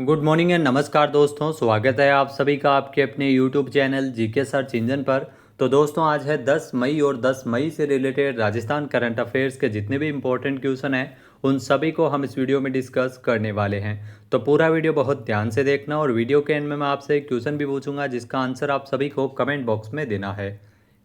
Good morning and नमस्कार दोस्तों, स्वागत है आप सभी का आपके अपने YouTube channel GK search engine पर। तो दोस्तों आज है 10 मई और 10 मई से रिलेटेड राजस्थान करंट अफेयर्स के जितने भी इंपॉर्टेंट क्वेश्चन हैं उन सभी को हम इस वीडियो में डिस्कस करने वाले हैं। तो पूरा वीडियो बहुत ध्यान से देखना और वीडियो के एंड में मैं आपसे एक क्वेश्चन भी पूछूंगा जिसका आंसर आप सभी को कमेंट बॉक्स में देना है।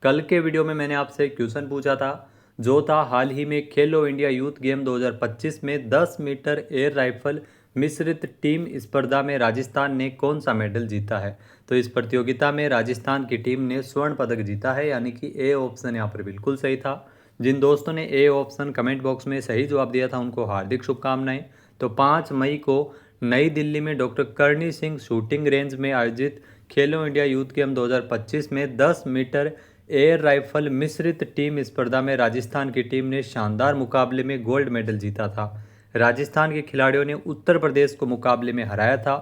कल के वीडियो में मैंने आपसे एक क्वेश्चन पूछा था जो था हाल ही में खेलो इंडिया यूथ गेम 2025 में 10 मीटर एयर राइफल मिश्रित टीम स्पर्धा में राजस्थान ने कौन सा मेडल जीता है। तो इस प्रतियोगिता में राजस्थान की टीम ने स्वर्ण पदक जीता है, यानी कि ए ऑप्शन यहाँ पर बिल्कुल सही था। जिन दोस्तों ने ए ऑप्शन कमेंट बॉक्स में सही जवाब दिया था उनको हार्दिक शुभकामनाएं। तो 5 मई को नई दिल्ली में doctor Karni Singh shooting range में आयोजित खेलो इंडिया यूथ गेम 2025 में 10 मीटर एयर राइफल मिश्रित टीम स्पर्धा में राजस्थान की टीम ने शानदार मुकाबले में गोल्ड मेडल जीता था। राजस्थान के खिलाड़ियों ने उत्तर प्रदेश को मुकाबले में हराया था।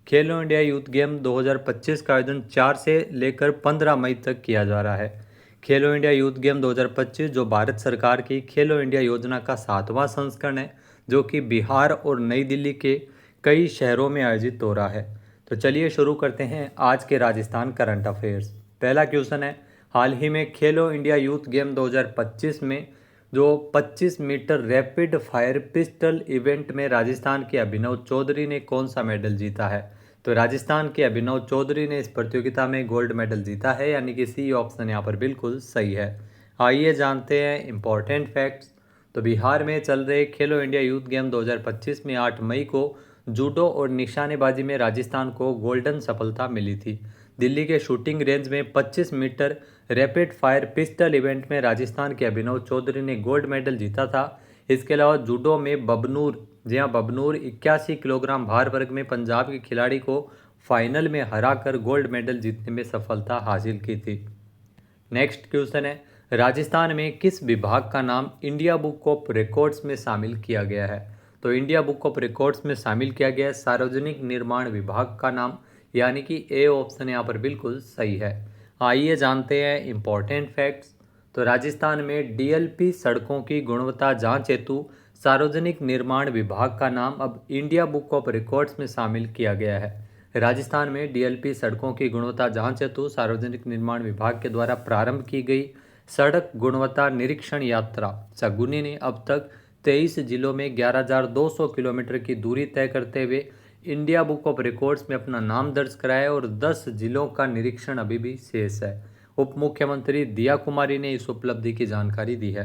खेलो इंडिया यूथ गेम 2025 का आयोजन 4 से लेकर 15 मई तक किया जा रहा है। खेलो इंडिया यूथ गेम 2025 जो भारत सरकार की खेलो इंडिया योजना का 7वां संस्करण है, जो कि बिहार और नई दिल्ली के कई शहरों में आयोजित हो रहा है। तो चलिए शुरू करते हैं आज के राजस्थान करंट अफेयर्स। पहला क्वेश्चन है, हाल ही में खेलो इंडिया यूथ गेम 2025 में जो 25 metre rapid fire pistol event में राजस्थान के अभिनव चौधरी ने कौन सा मेडल जीता है। तो राजस्थान के अभिनव चौधरी ने इस प्रतियोगिता में गोल्ड मेडल जीता है, यानी कि सी ऑप्शन यहाँ पर बिल्कुल सही है। आइए जानते हैं इंपॉर्टेंट फैक्ट्स। तो बिहार में चल रहे खेलो इंडिया यूथ गेम 2025 में 8 मई को जूडो और निशानेबाजी में राजस्थान को गोल्डन सफलता मिली थी। दिल्ली के शूटिंग रेंज में 25 metre rapid fire pistol event में राजस्थान के अभिनव चौधरी ने गोल्ड मेडल जीता था। इसके अलावा जूडो में बबनूर, जी हाँ बबनूर 81 किलोग्राम भार वर्ग में पंजाब के खिलाड़ी को फाइनल में हराकर गोल्ड मेडल जीतने में सफलता हासिल की थी। नेक्स्ट क्वेश्चन है, राजस्थान में किस विभाग का नाम इंडिया बुक ऑफ रिकॉर्ड्स में शामिल किया गया है। तो इंडिया बुक ऑफ रिकॉर्ड्स में शामिल किया गया है सार्वजनिक निर्माण विभाग का नाम, यानी कि ए ऑप्शन यहाँ पर बिल्कुल सही है। आइए जानते हैं इंपॉर्टेंट फैक्ट्स। तो राजस्थान में डीएलपी सड़कों की गुणवत्ता जांच हेतु सार्वजनिक निर्माण विभाग का नाम अब इंडिया बुक ऑफ रिकॉर्ड्स में शामिल किया गया है। राजस्थान में डीएलपी सड़कों की गुणवत्ता जांच हेतु सार्वजनिक निर्माण विभाग के द्वारा प्रारंभ की गई सड़क गुणवत्ता निरीक्षण यात्रा शगुनी ने अब तक 23 जिलों में 11,200 किलोमीटर की दूरी तय करते हुए इंडिया बुक ऑफ रिकॉर्ड्स में अपना नाम दर्ज कराया है और 10 जिलों का निरीक्षण अभी भी शेष है। उप मुख्यमंत्री दिया कुमारी ने इस उपलब्धि की जानकारी दी है।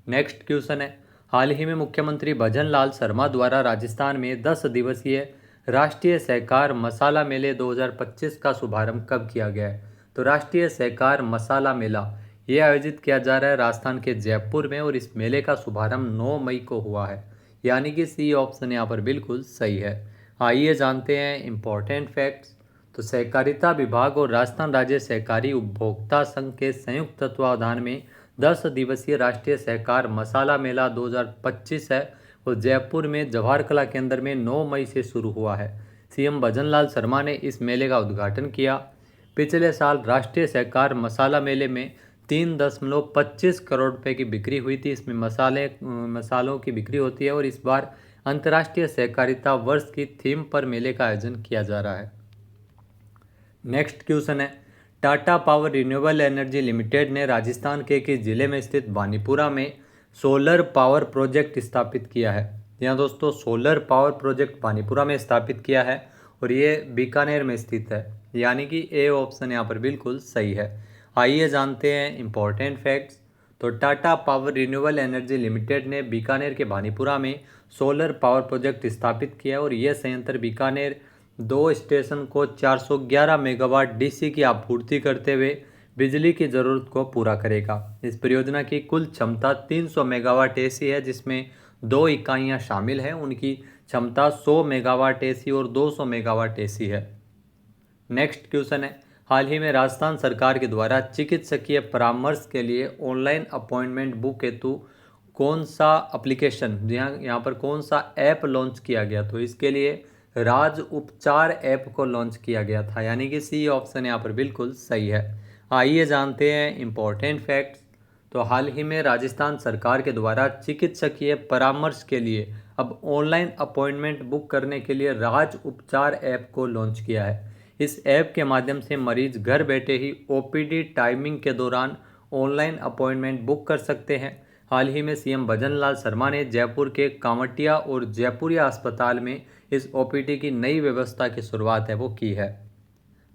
नेक्स्ट क्वेश्चन है, हाल ही में मुख्यमंत्री भजन लाल शर्मा द्वारा राजस्थान में 10 दिवसीय राष्ट्रीय सहकार मसाला मेले 2025 का शुभारंभ कब किया गया है। तो राष्ट्रीय सहकार मसाला मेला ये आयोजित किया जा रहा है राजस्थान के जयपुर में और इस मेले का शुभारंभ 9 मई को हुआ है, यानी कि सी ऑप्शन यहाँ पर बिल्कुल सही है। आइए जानते हैं इंपॉर्टेंट फैक्ट्स। तो सहकारिता विभाग और राजस्थान राज्य सहकारी उपभोक्ता संघ के संयुक्त तत्वावधान में 10 दिवसीय राष्ट्रीय सहकार मसाला मेला 2025 है और जयपुर में जवाहर कला केंद्र में 9 मई से शुरू हुआ है। सीएम भजन लाल शर्मा ने इस मेले का उद्घाटन किया। पिछले साल राष्ट्रीय सहकार मसाला मेले में 3.25 करोड़ रुपए की बिक्री हुई थी। इसमें मसालों की बिक्री होती है और इस बार अंतर्राष्ट्रीय सहकारिता वर्ष की थीम पर मेले का आयोजन किया जा रहा है। नेक्स्ट क्वेश्चन है, Tata power renewable energy limited ने राजस्थान के किस जिले में स्थित बानीपुरा में सोलर पावर प्रोजेक्ट स्थापित किया है। यहाँ दोस्तों सोलर पावर प्रोजेक्ट बानीपुरा में स्थापित किया है और ये बीकानेर में स्थित है, यानी कि ए ऑप्शन यहाँ पर बिल्कुल सही है। आइए जानते हैं इंपॉर्टेंट फैक्ट्स। तो Tata power renewable energy limited ने बीकानेर के बानीपुरा में सोलर पावर प्रोजेक्ट स्थापित किया और यह संयंत्र बीकानेर 2 स्टेशन को 411 मेगावाट डीसी की आपूर्ति करते हुए बिजली की ज़रूरत को पूरा करेगा। इस परियोजना की कुल क्षमता 300 मेगावाट एसी है, जिसमें 2 इकाइयाँ शामिल हैं। उनकी क्षमता 100 मेगावाट एसी और 200 मेगावाट एसी है। नेक्स्ट क्वेश्चन है, हाल ही में राजस्थान सरकार के द्वारा चिकित्सकीय परामर्श के लिए ऑनलाइन अपॉइंटमेंट बुक हेतु कौन सा एप्लीकेशन, यहाँ पर कौन सा ऐप लॉन्च किया गया। तो इसके लिए राज उपचार ऐप को लॉन्च किया गया था, यानी कि सी ऑप्शन यहाँ पर बिल्कुल सही है। आइए जानते हैं इंपॉर्टेंट फैक्ट्स। तो हाल ही में राजस्थान सरकार के द्वारा चिकित्सकीय परामर्श के लिए अब ऑनलाइन अपॉइंटमेंट बुक करने के लिए राज उपचार ऐप को लॉन्च किया है। इस ऐप के माध्यम से मरीज घर बैठे ही ओपीडी टाइमिंग के दौरान ऑनलाइन अपॉइंटमेंट बुक कर सकते हैं। हाल ही में सीएम भजनलाल शर्मा ने जयपुर के कांवटिया और जयपुरिया अस्पताल में इस ओपीडी की नई व्यवस्था की शुरुआत है वो की है।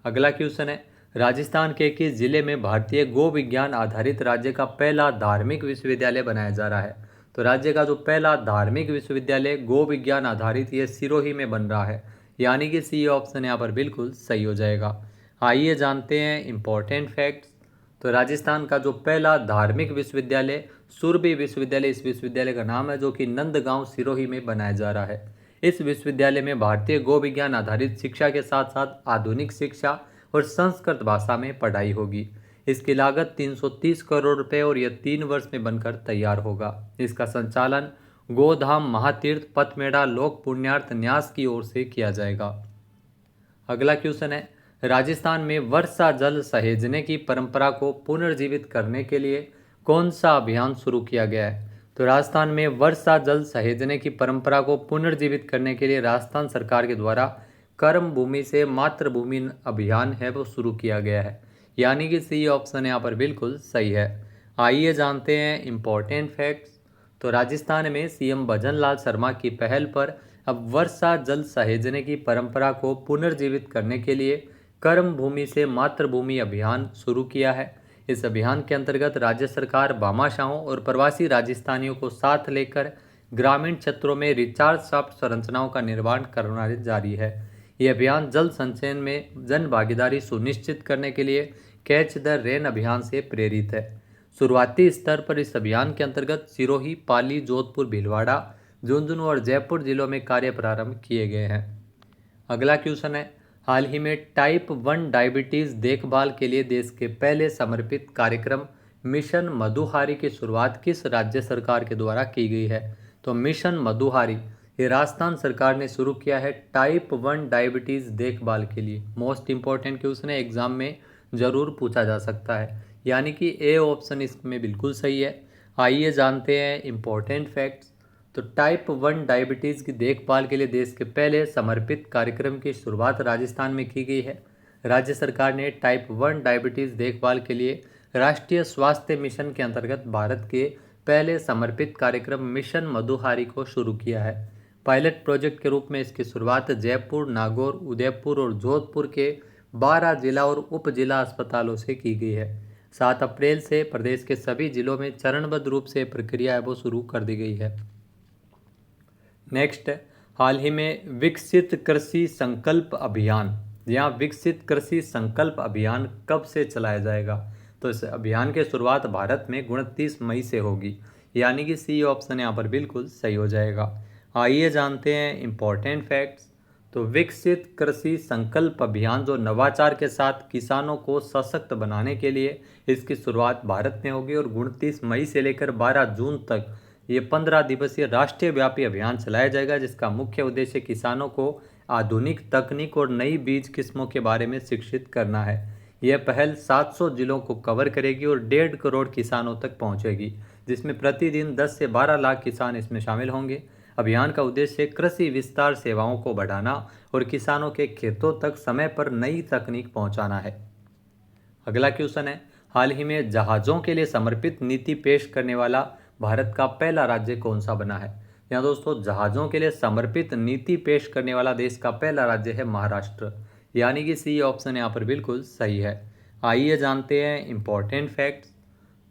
अगला क्वेश्चन है, राजस्थान के किस जिले में भारतीय गो विज्ञान आधारित राज्य का पहला धार्मिक विश्वविद्यालय बनाया जा रहा है? तो राज्य का जो पहला धार्मिक विश्वविद्यालय गो विज्ञान आधारित ये सिरोही में बन रहा है, यानी कि सी ऑप्शन यहाँ पर बिल्कुल सही हो जाएगा। आइए जानते हैं इंपॉर्टेंट फैक्ट्स। तो राजस्थान का जो पहला धार्मिक विश्वविद्यालय सुरभि विश्वविद्यालय, इस विश्वविद्यालय का नाम है, जो कि नंदगांव सिरोही में बनाया जा रहा है। इस विश्वविद्यालय में भारतीय गो विज्ञान आधारित शिक्षा के साथ साथ आधुनिक शिक्षा और संस्कृत भाषा में पढ़ाई होगी। इसकी लागत 330 करोड़ रुपए और यह 3 वर्ष में बनकर तैयार होगा। इसका संचालन गोधाम महातीर्थ पथमेड़ा लोक पुण्यार्थ न्यास की ओर से किया जाएगा। अगला क्वेश्चन है, राजस्थान में वर्षा जल सहेजने की परंपरा को पुनर्जीवित करने के लिए कौन सा अभियान शुरू किया गया है? तो राजस्थान में वर्षा जल सहेजने की परंपरा को पुनर्जीवित करने के लिए राजस्थान सरकार के द्वारा कर्म भूमि से मातृभूमि अभियान है वो शुरू किया गया है, यानी कि सी ऑप्शन यहाँ पर बिल्कुल सही है। आइए जानते हैं इंपॉर्टेंट फैक्ट्स। तो राजस्थान में सीएम भजनलाल शर्मा की पहल पर अब वर्षा जल सहेजने की परंपरा को पुनर्जीवित करने के लिए कर्म भूमि से मातृभूमि अभियान शुरू किया है। इस अभियान के अंतर्गत राज्य सरकार भामाशाहों और प्रवासी राजस्थानियों को साथ लेकर ग्रामीण क्षेत्रों में रिचार्ज शाफ्ट संरचनाओं का निर्माण करना जारी है। यह अभियान जल संचयन में जन भागीदारी सुनिश्चित करने के लिए कैच द रेन अभियान से प्रेरित है। शुरुआती स्तर पर इस अभियान के अंतर्गत सिरोही, पाली, जोधपुर, भीलवाड़ा, झुंझुनू और जयपुर जिलों में कार्य प्रारंभ किए गए हैं। अगला क्वेश्चन है, हाल ही में टाइप 1 डायबिटीज़ देखभाल के लिए देश के पहले समर्पित कार्यक्रम मिशन मधुहारी की शुरुआत किस राज्य सरकार के द्वारा की गई है? तो मिशन मधुहारी ये राजस्थान सरकार ने शुरू किया है टाइप 1 डायबिटीज़ देखभाल के लिए। मोस्ट इंपॉर्टेंट क्वेश्चन है, एग्जाम में ज़रूर पूछा जा सकता है, यानी कि ए ऑप्शन इसमें बिल्कुल सही है। आइए जानते हैं इंपॉर्टेंट फैक्ट्स। तो टाइप 1 डायबिटीज़ की देखभाल के लिए देश के पहले समर्पित कार्यक्रम की शुरुआत राजस्थान में की गई है। राज्य सरकार ने टाइप 1 डायबिटीज़ देखभाल के लिए राष्ट्रीय स्वास्थ्य मिशन के अंतर्गत भारत के पहले समर्पित कार्यक्रम मिशन मधुहारी को शुरू किया है। पायलट प्रोजेक्ट के रूप में इसकी शुरुआत जयपुर, नागौर, उदयपुर और जोधपुर के 12 जिला और उप जिला अस्पतालों से की गई है। 7 अप्रैल से प्रदेश के सभी जिलों में चरणबद्ध रूप से प्रक्रिया वो शुरू कर दी गई है। नेक्स्ट, हाल ही में विकसित कृषि संकल्प अभियान, यहाँ विकसित कृषि संकल्प अभियान कब से चलाया जाएगा? तो इस अभियान की शुरुआत भारत में 29 मई से होगी, यानी कि सी ऑप्शन यहाँ पर बिल्कुल सही हो जाएगा। आइए जानते हैं इंपॉर्टेंट फैक्ट्स। तो विकसित कृषि संकल्प अभियान जो नवाचार के साथ किसानों को सशक्त बनाने के लिए इसकी शुरुआत भारत में होगी और 29 मई से लेकर 12 जून तक ये 15 दिवसीय राष्ट्रीय व्यापी अभियान चलाया जाएगा, जिसका मुख्य उद्देश्य किसानों को आधुनिक तकनीक और नई बीज किस्मों के बारे में शिक्षित करना है। यह पहल 700 जिलों को कवर करेगी और 1.5 करोड़ किसानों तक पहुंचेगी, जिसमें प्रतिदिन 10 से 12 लाख किसान इसमें शामिल होंगे। अभियान का उद्देश्य कृषि विस्तार सेवाओं को बढ़ाना और किसानों के खेतों तक समय पर नई तकनीक पहुंचाना है। अगला क्वेश्चन है, हाल ही में जहाज़ों के लिए समर्पित नीति पेश करने वाला भारत का पहला राज्य कौन सा बना है? यहाँ दोस्तों जहाज़ों के लिए समर्पित नीति पेश करने वाला देश का पहला राज्य है महाराष्ट्र, यानी कि सी ऑप्शन यहाँ पर बिल्कुल सही है। आइए जानते हैं इंपॉर्टेंट फैक्ट्स।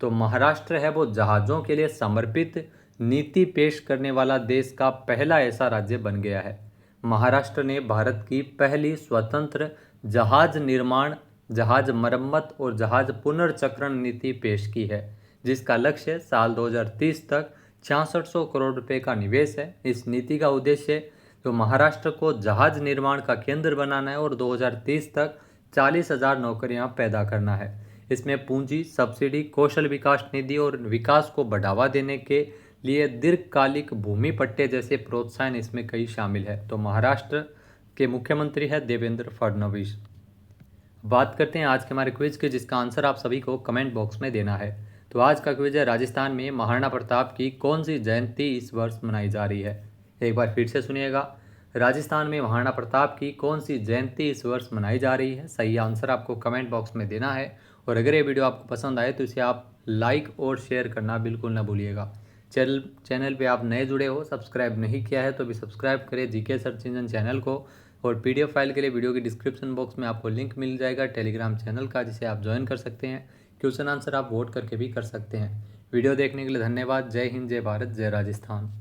तो महाराष्ट्र है वो जहाज़ों के लिए समर्पित नीति पेश करने वाला देश का पहला ऐसा राज्य बन गया है। महाराष्ट्र ने भारत की पहली स्वतंत्र जहाज निर्माण, जहाज मरम्मत और जहाज पुनर्चक्रण नीति पेश की है, जिसका लक्ष्य साल 2030 तक 6600 करोड़ रुपए का निवेश है। इस नीति का उद्देश्य तो महाराष्ट्र को जहाज निर्माण का केंद्र बनाना है और 2030 तक 40,000 नौकरियां पैदा करना है। इसमें पूंजी, सब्सिडी, कौशल विकास निधि और विकास को बढ़ावा देने के लिए दीर्घकालिक भूमि पट्टे जैसे प्रोत्साहन इसमें कई शामिल है। तो महाराष्ट्र के मुख्यमंत्री है देवेंद्र फडणवीस। बात करते हैं आज के हमारे क्विज के, जिसका आंसर आप सभी को कमेंट बॉक्स में देना है। तो आज का क्विज है, राजस्थान में महाराणा प्रताप की कौन सी जयंती इस वर्ष मनाई जा रही है। एक बार फिर से सुनिएगा, राजस्थान में महाराणा प्रताप की कौन सी जयंती इस वर्ष मनाई जा रही है। सही आंसर आपको कमेंट बॉक्स में देना है। और अगर ये वीडियो आपको पसंद आए तो इसे आप लाइक और शेयर करना बिल्कुल ना भूलिएगा। चैनल पे आप नए जुड़े हो, सब्सक्राइब नहीं किया है तो भी सब्सक्राइब करें जीके सर्च इंजन चैनल को। और पीडीएफ फाइल के लिए वीडियो की डिस्क्रिप्शन बॉक्स में आपको लिंक मिल जाएगा टेलीग्राम चैनल का, जिसे आप ज्वाइन कर सकते हैं। क्वेश्चन आंसर आप वोट करके भी कर सकते हैं। वीडियो देखने के लिए धन्यवाद। जय हिंद, जय भारत, जय राजस्थान।